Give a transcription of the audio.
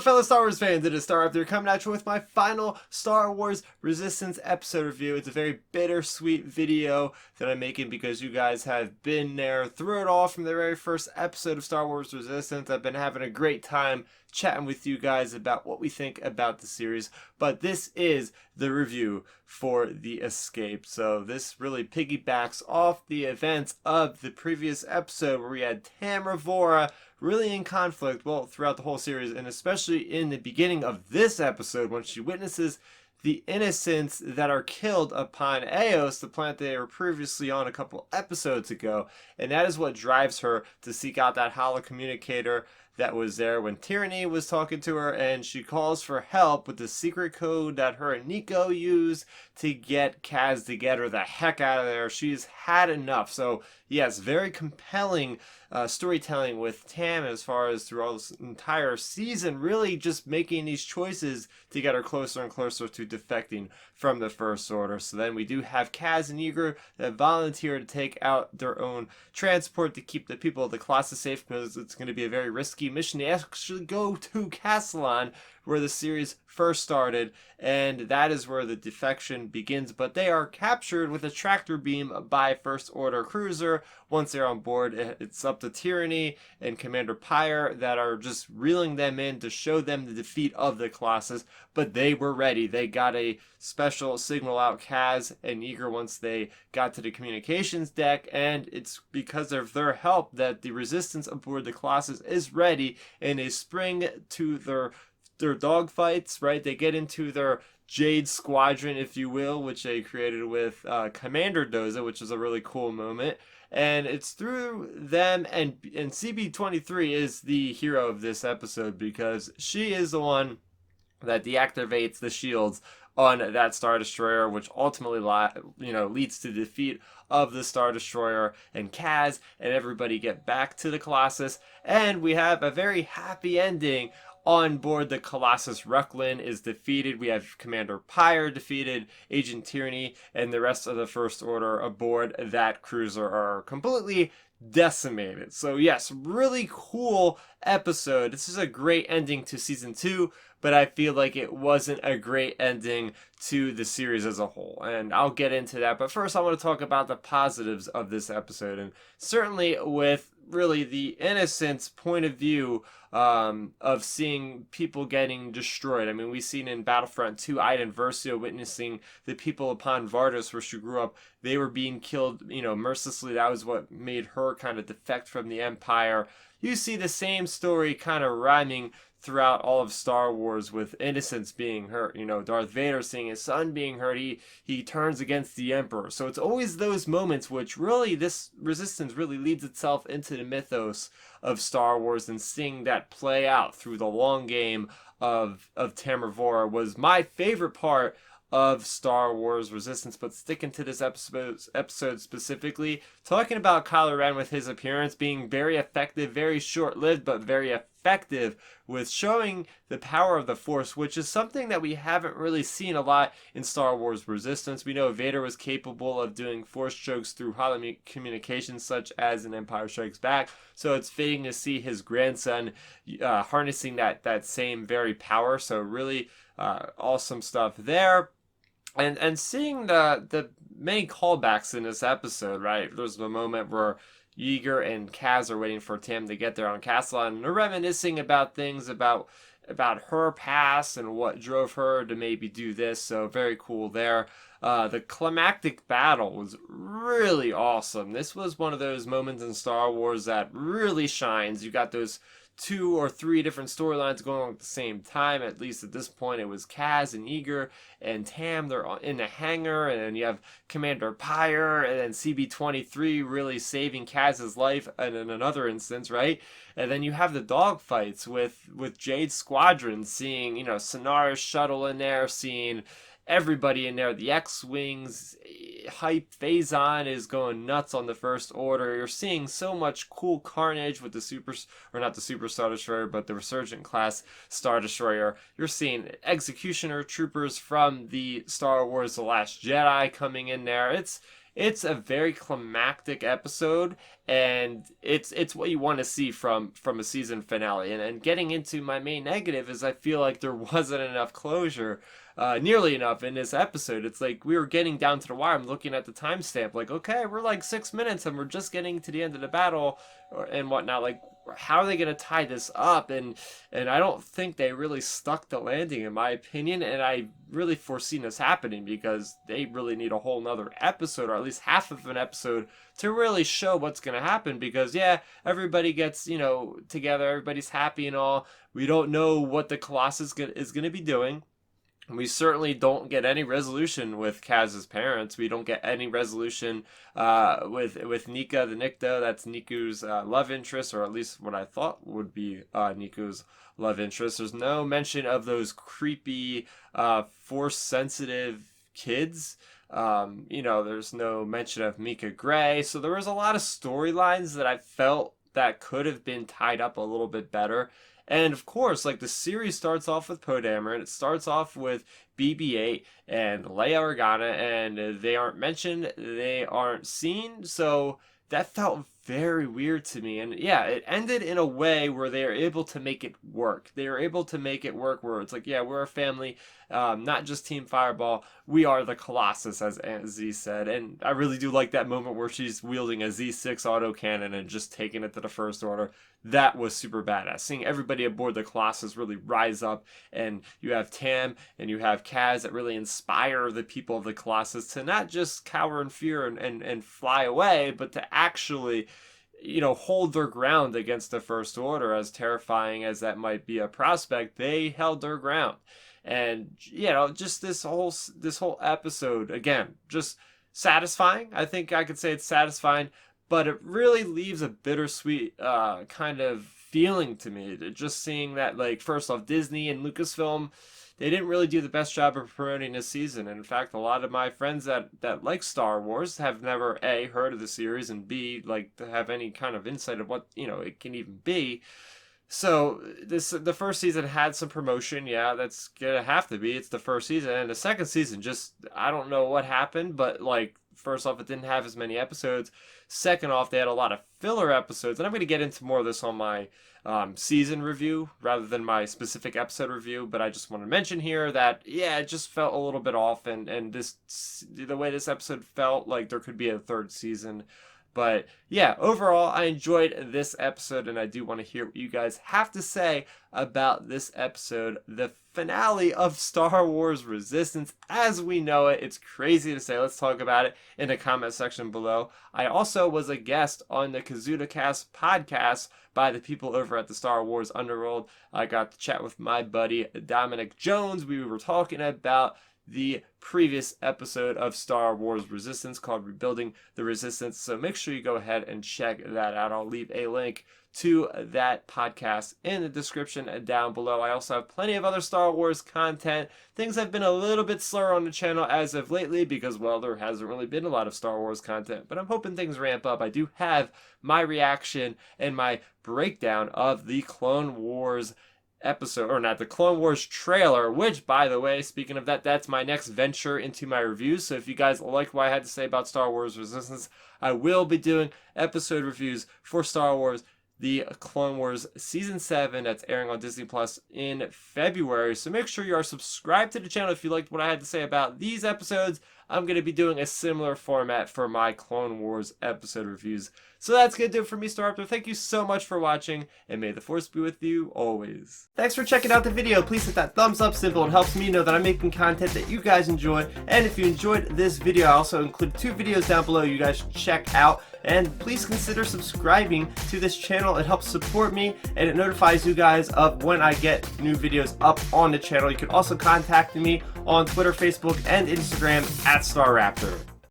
up, fellow Star Wars fans? It is Starrapter coming at you with my final Star Wars Resistance episode review. It's a very bittersweet video that I'm making because you guys have been there through it all from the very first episode of Star Wars Resistance. I've been having a great time chatting with you guys about what we think about the series, but this is the review for The Escape. So this really piggybacks off the events of the previous episode where we had Tamra really in conflict, well, throughout the whole series, and especially in the beginning of this episode when she witnesses the innocents that are killed upon Eos, the planet they were previously on a couple episodes ago. And that is what drives her to seek out that holocommunicator that was there when Tyranny was talking to her, and she calls for help with the secret code that her and Nico use to get Kaz to get her the heck out of there. She's had enough. So yes, very compelling storytelling with Tam as far as through all this entire season, really just making these choices to get her closer and closer to defecting from the First Order. So then we do have Kaz and Eager that volunteer to take out their own transport to keep the people of the Colossus safe, because it's going to be a very risky mission. They actually go to Castellon, where the series first started, and that is where the defection begins. But they are captured with a tractor beam by First Order cruiser. Once they're on board, it's up to Tyranny and Commander Pyre that are just reeling them in to show them the defeat of the Colossus. But they were ready. They got a special signal out, Kaz and Eager, once they got to the communications deck, and it's because of their help that the resistance aboard the Colossus is ready, and they spring to their dogfights, right? They get into their Jade Squadron, if you will, which they created with Commander Doza, which is a really cool moment. And it's through them, and CB23 is the hero of this episode because she is the one that deactivates the shields on that Star Destroyer, which ultimately leads to defeat of the Star Destroyer, and Kaz and everybody get back to the Colossus, and we have a very happy ending. On board the Colossus, Rucklin is defeated. We have Commander Pyre defeated, Agent Tyranny, and the rest of the First Order aboard that cruiser are completely decimated. So yes, really cool episode. This is a great ending to Season 2, but I feel like it wasn't a great ending to the series as a whole. And I'll get into that. But first, I want to talk about the positives of this episode. And certainly with really the innocent's point of view of seeing people getting destroyed. I mean, we've seen in Battlefront 2, Iden Versio witnessing the people upon Vardos, where she grew up, they were being killed, mercilessly. That was what made her kind of defect from the Empire. You see the same story kind of rhyming throughout all of Star Wars with innocents being hurt. Darth Vader seeing his son being hurt, he turns against the Emperor. So it's always those moments which really, this Resistance really leads itself into the mythos of Star Wars, and seeing that play out through the long game of Tamra was my favorite part of Star Wars Resistance. But sticking to this episode specifically, talking about Kylo Ren with his appearance being very effective, very short-lived, but very effective with showing the power of the Force, which is something that we haven't really seen a lot in Star Wars Resistance. We know Vader was capable of doing Force chokes through communications, such as in Empire Strikes Back, so it's fitting to see his grandson harnessing that same very power. So really awesome stuff there. And seeing the many callbacks in this episode, right? There's the moment where Yeager and Kaz are waiting for Tam to get there on Castellon, and they're reminiscing about things about her past and what drove her to maybe do this. So very cool there. The Climactic Battle was really awesome. This was one of those moments in Star Wars that really shines. You got those 2 or 3 different storylines going on at the same time. At least at this point, it was Kaz and Eager and Tam. They're in the hangar, and then you have Commander Pyre, and then CB23 really saving Kaz's life in another instance, right? And then you have the dogfights with Jade Squadron, seeing Sonara's shuttle in there, seeing everybody in there, the X-Wings, hype. Phazon is going nuts on the First Order. You're seeing so much cool carnage with not the Super Star Destroyer, but the Resurgent class Star Destroyer. You're seeing Executioner troopers from the Star Wars The Last Jedi coming in there. It's it's a very climactic episode, and it's what you want to see from a season finale. And getting into my main negative is I feel like there wasn't enough closure, nearly enough in this episode. It's like we were getting down to the wire. I'm looking at the timestamp, like, okay, we're like 6 minutes and we're just getting to the end of the battle and whatnot. Like, how are they going to tie this up? And I don't think they really stuck the landing, in my opinion. And I really foreseen this happening because they really need a whole nother episode, or at least half of an episode, to really show what's going to happen. Because yeah, everybody gets, together, everybody's happy and all. We don't know what the Colossus is going to be doing. We certainly don't get any resolution with Kaz's parents. We don't get any resolution with Nika the Nikto. That's Niku's love interest, or at least what I thought would be Niku's love interest. There's no mention of those creepy, force-sensitive kids. There's no mention of Mika Gray. So there was a lot of storylines that I felt that could have been tied up a little bit better. And of course, like, the series starts off with Poe Dameron, it starts off with BB-8 and Leia Organa, and they aren't mentioned, they aren't seen, so that felt very weird to me. And yeah, it ended in a way where they are able to make it work. They are able to make it work where it's like, yeah, we're a family, not just Team Fireball, we are the Colossus, as Aunt Z said. And I really do like that moment where she's wielding a Z6 autocannon and just taking it to the First Order. That was super badass. Seeing everybody aboard the Colossus really rise up, and you have Tam and you have Kaz that really inspire the people of the Colossus to not just cower in fear and fly away, but to actually, hold their ground against the First Order. As terrifying as that might be a prospect, they held their ground. And, just this whole episode, again, just satisfying. I think I could say it's satisfying, but it really leaves a bittersweet kind of feeling to me. Just seeing that, like, first off, Disney and Lucasfilm, they didn't really do the best job of promoting this season. And in fact, a lot of my friends that like Star Wars have never, A, heard of the series, and B, like, to have any kind of insight of what, it can even be. So the first season had some promotion. Yeah, that's gonna have to be. It's the first season. And the second season, just, I don't know what happened, but, like, first off, it didn't have as many episodes. Second off, they had a lot of filler episodes. And I'm going to get into more of this on my season review rather than my specific episode review. But I just want to mention here that, yeah, it just felt a little bit off. And the way this episode felt, like there could be a third season. But yeah, overall, I enjoyed this episode, and I do want to hear what you guys have to say about this episode, the finale of Star Wars Resistance as we know it. It's crazy to say. Let's talk about it in the comment section below. I also was a guest on the KazudaCast podcast by the people over at the Star Wars Underworld. I got to chat with my buddy Dominic Jones. We were talking about the previous episode of Star Wars Resistance called Rebuilding the Resistance. So make sure you go ahead and check that out. I'll leave a link to that podcast in the description down below. I also have plenty of other Star Wars content. Things have been a little bit slower on the channel as of lately because, well, there hasn't really been a lot of Star Wars content, but I'm hoping things ramp up. I do have my reaction and my breakdown of the Clone Wars episode, or not, the Clone Wars trailer, which, by the way, speaking of that, that's my next venture into my reviews. So if you guys like what I had to say about Star Wars Resistance, I will be doing episode reviews for Star Wars the Clone Wars Season 7 that's airing on Disney Plus in February. So make sure you are subscribed to the channel if you liked what I had to say about these episodes. I'm going to be doing a similar format for my Clone Wars episode reviews. So that's going to do it for me, Starrapter. Thank you so much for watching, and may the Force be with you always. Thanks for checking out the video. Please hit that thumbs up symbol. It helps me know that I'm making content that you guys enjoy. And if you enjoyed this video, I also include 2 videos down below you guys should check out. And please consider subscribing to this channel. It helps support me, and it notifies you guys of when I get new videos up on the channel. You can also contact me on Twitter, Facebook, and Instagram at Starrapter.